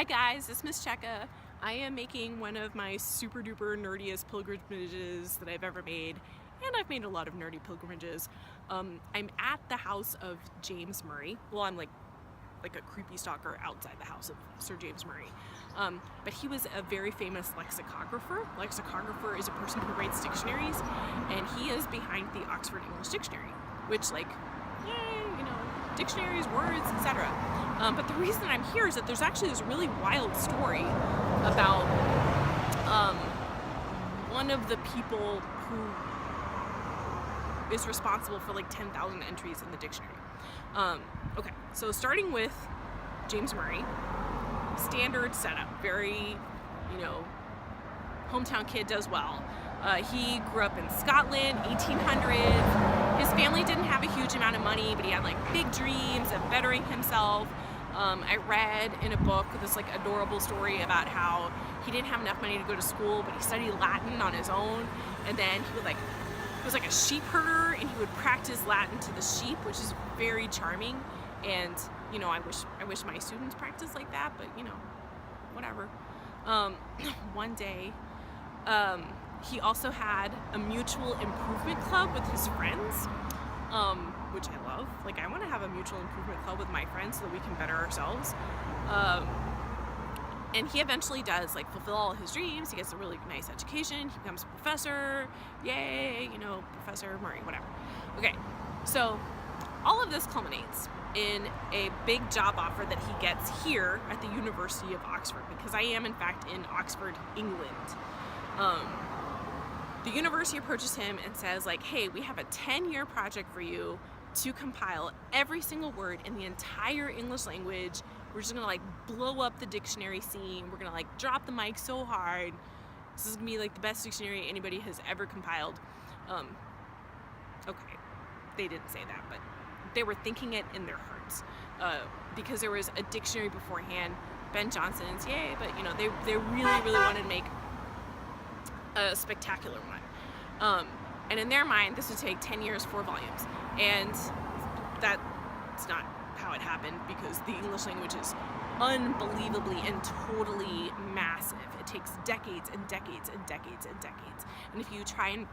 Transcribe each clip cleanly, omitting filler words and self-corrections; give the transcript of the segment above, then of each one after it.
Hi guys, it's Miss Checka. I am making one of my super duper nerdiest pilgrimages that I've ever made, and I've made a lot of nerdy pilgrimages. I'm at the house of James Murray. Well, I'm like a creepy stalker outside the house of Sir James Murray. But he was a very famous lexicographer. Lexicographer is a person who writes dictionaries, and he is behind the Oxford English Dictionary, which dictionaries, words, etc. But the reason I'm here is that there's actually this really wild story about one of the people who is responsible for like 10,000 entries in the dictionary. Okay, so starting with James Murray, standard setup, very, hometown kid does well. He grew up in Scotland, 1800s. His family didn't have a huge amount of money, but he had like big dreams of bettering himself. I read in a book this like adorable story about how he didn't have enough money to go to school, but he studied Latin on his own, and then he was like a sheep herder, and he would practice Latin to the sheep, which is very charming. And I wish my students practiced like that, but whatever. One day, he also had a mutual improvement club with his friends, which I love. Like, I want to have a mutual improvement club with my friends so that we can better ourselves. And he eventually does fulfill all his dreams. He gets a really nice education. He becomes a professor. Yay, Professor Murray, whatever. Okay, so all of this culminates in a big job offer that he gets here at the University of Oxford, because I am in fact in Oxford, England. The university approaches him and says hey, we have a 10-year project for you to compile every single word in the entire English language. We're just gonna blow up the dictionary scene. We're gonna drop the mic so hard. This is gonna be the best dictionary anybody has ever compiled. Okay, they didn't say that, but they were thinking it in their hearts, because there was a dictionary beforehand, Ben Jonson's, yay, but they really wanted to make a spectacular one. And in their mind, this would take 10 years, 4 volumes. And that's not how it happened, because the English language is unbelievably and totally massive. It takes decades and decades and decades and decades. And if you try and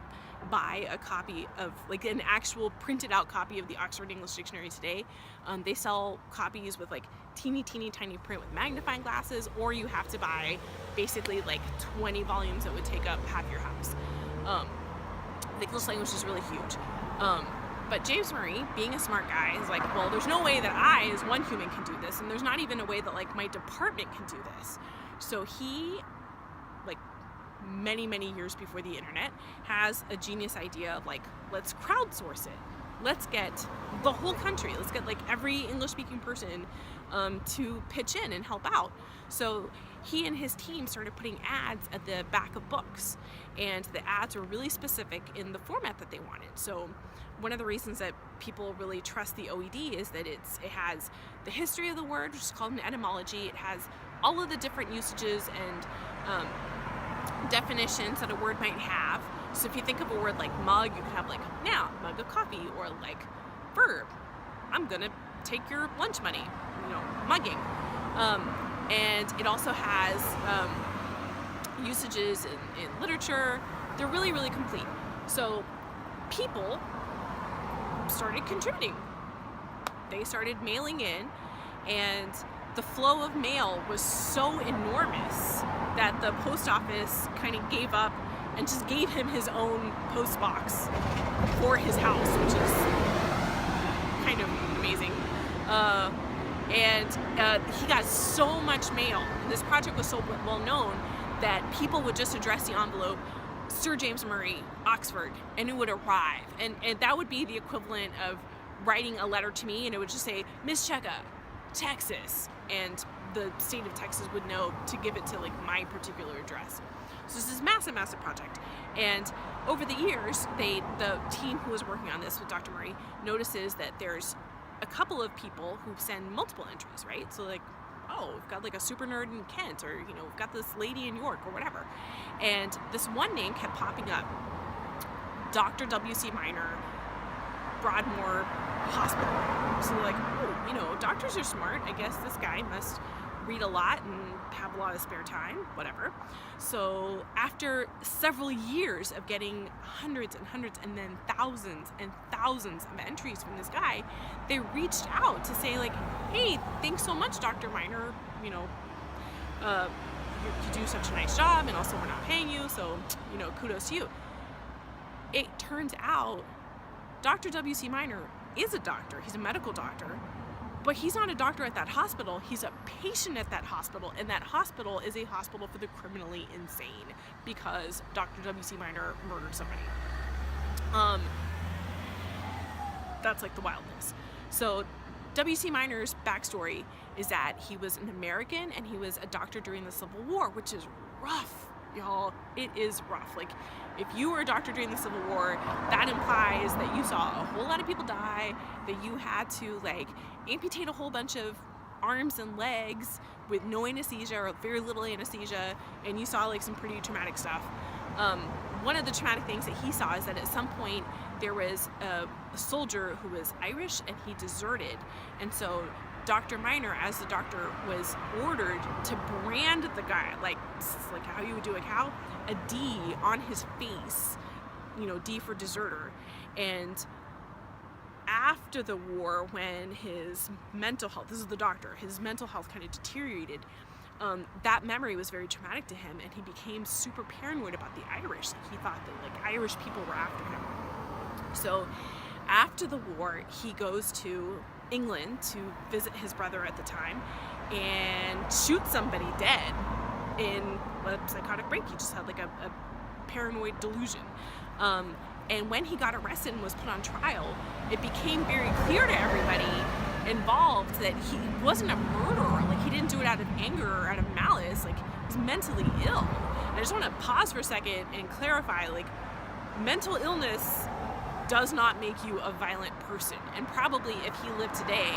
buy a copy of an actual printed out copy of the Oxford English Dictionary today, they sell copies with teeny tiny print with magnifying glasses, or you have to buy basically 20 volumes that would take up half your house. The English language is really huge. But James Murray, being a smart guy, is well, there's no way that I, as one human, can do this, and there's not even a way that my department can do this. So he, many years before the internet, has a genius idea of let's crowdsource it. Let's get the whole country, let's get every English-speaking person to pitch in and help out. So he and his team started putting ads at the back of books, and the ads were really specific in the format that they wanted. So one of the reasons that people really trust the OED is that it has the history of the word, which is called an etymology. It has all of the different usages and definitions that a word might have. So if you think of a word like mug, you could have noun, mug of coffee, or verb, I'm gonna take your lunch money, mugging. And it also has usages in literature. They're really complete. So people started contributing. They started mailing in, and the flow of mail was so enormous that the post office kind of gave up and just gave him his own post box for his house, which is kind of amazing. And he got so much mail, and this project was so well known that people would just address the envelope Sir James Murray, Oxford, and it would arrive. And that would be the equivalent of writing a letter to me, and it would just say, Miss Checka, Texas, and the state of Texas would know to give it to my particular address. So this is massive project. And over the years, the team who was working on this with Dr. Murray notices that there's a couple of people who send multiple entries, right? So oh, we've got a super nerd in Kent, or we've got this lady in York, or whatever. And this one name kept popping up, Dr. W.C. Minor, Broadmoor Hospital. So oh, doctors are smart. I guess this guy must read a lot and have a lot of spare time, whatever. So after several years of getting hundreds and hundreds and then thousands and thousands of entries from this guy, they reached out to say like, hey, thanks so much, Dr. Miner, you do such a nice job, and also we're not paying you, so, kudos to you. It turns out Dr. W.C. Miner is a doctor. He's a medical doctor, but he's not a doctor at that hospital. He's a patient at that hospital, and that hospital is a hospital for the criminally insane because Dr. W.C. Miner murdered somebody. That's like the wildness. So W.C. Miner's backstory is that he was an American and he was a doctor during the Civil War, which is rough, y'all. It is rough. Like, if you were a doctor during the Civil War, that implies that you saw a whole lot of people die, that you had to like amputate a whole bunch of arms and legs with no anesthesia or very little anesthesia, and you saw like some pretty traumatic stuff. One of the traumatic things that he saw is that at some point there was a soldier who was Irish and he deserted, and so Dr. Miner, as the doctor, was ordered to brand the guy, like how you would do a cow, a D on his face, D for deserter. And after the war, when his mental health, this is the doctor, his mental health kind of deteriorated, that memory was very traumatic to him, and he became super paranoid about the Irish. He thought that like Irish people were after him. So after the war, he goes to England to visit his brother at the time and shoots somebody dead in a psychotic break. He just had like a paranoid delusion. And when he got arrested and was put on trial, it became very clear to everybody involved that he wasn't a murderer. Like, he didn't do it out of anger or out of malice. Like, he was mentally ill. And I just want to pause for a second and clarify, like, mental illness does not make you a violent person. And probably if he lived today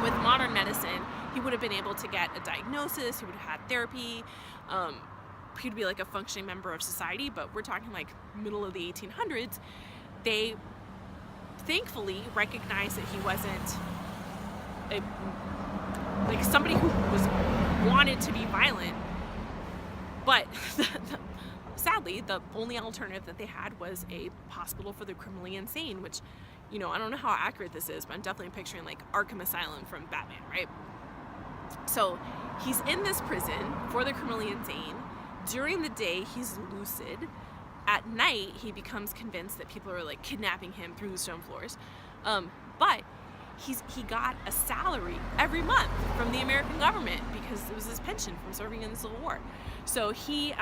with modern medicine, he would have been able to get a diagnosis, he would have had therapy, he'd be like a functioning member of society. But we're talking like middle of the 1800s. They thankfully recognized that he wasn't like somebody who wanted to be violent, but sadly, the only alternative that they had was a hospital for the criminally insane, which, I don't know how accurate this is, but I'm definitely picturing like Arkham Asylum from Batman, right? So he's in this prison for the criminally insane. During the day, he's lucid. At night, he becomes convinced that people are like kidnapping him through the stone floors. But he got a salary every month from the American government because it was his pension from serving in the Civil War. So he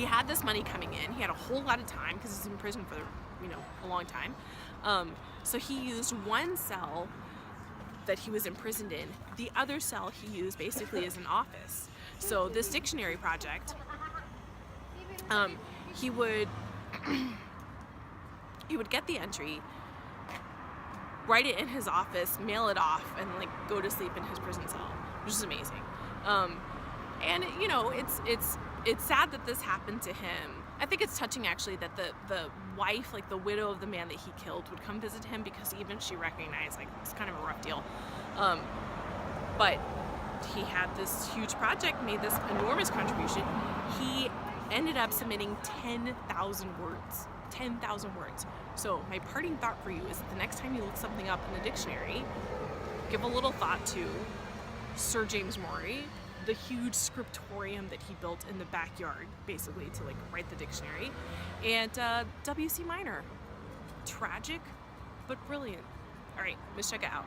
had this money coming in. He had a whole lot of time because he's in prison for a long time. So he used one cell that he was imprisoned in. The other cell he used basically as an office. So this dictionary project, he would get the entry, write it in his office, mail it off, and like go to sleep in his prison cell, which is amazing. And it's sad that this happened to him. I think it's touching actually that the wife, like the widow of the man that he killed, would come visit him because even she recognized like it's kind of a rough deal. But he had this huge project, made this enormous contribution. He ended up submitting 10,000 words. 10,000 words. So my parting thought for you is that the next time you look something up in the dictionary, give a little thought to Sir James Maury, the huge scriptorium that he built in the backyard, basically, to like write the dictionary, and W.C. Miner. Tragic, but brilliant. All right, let's check it out.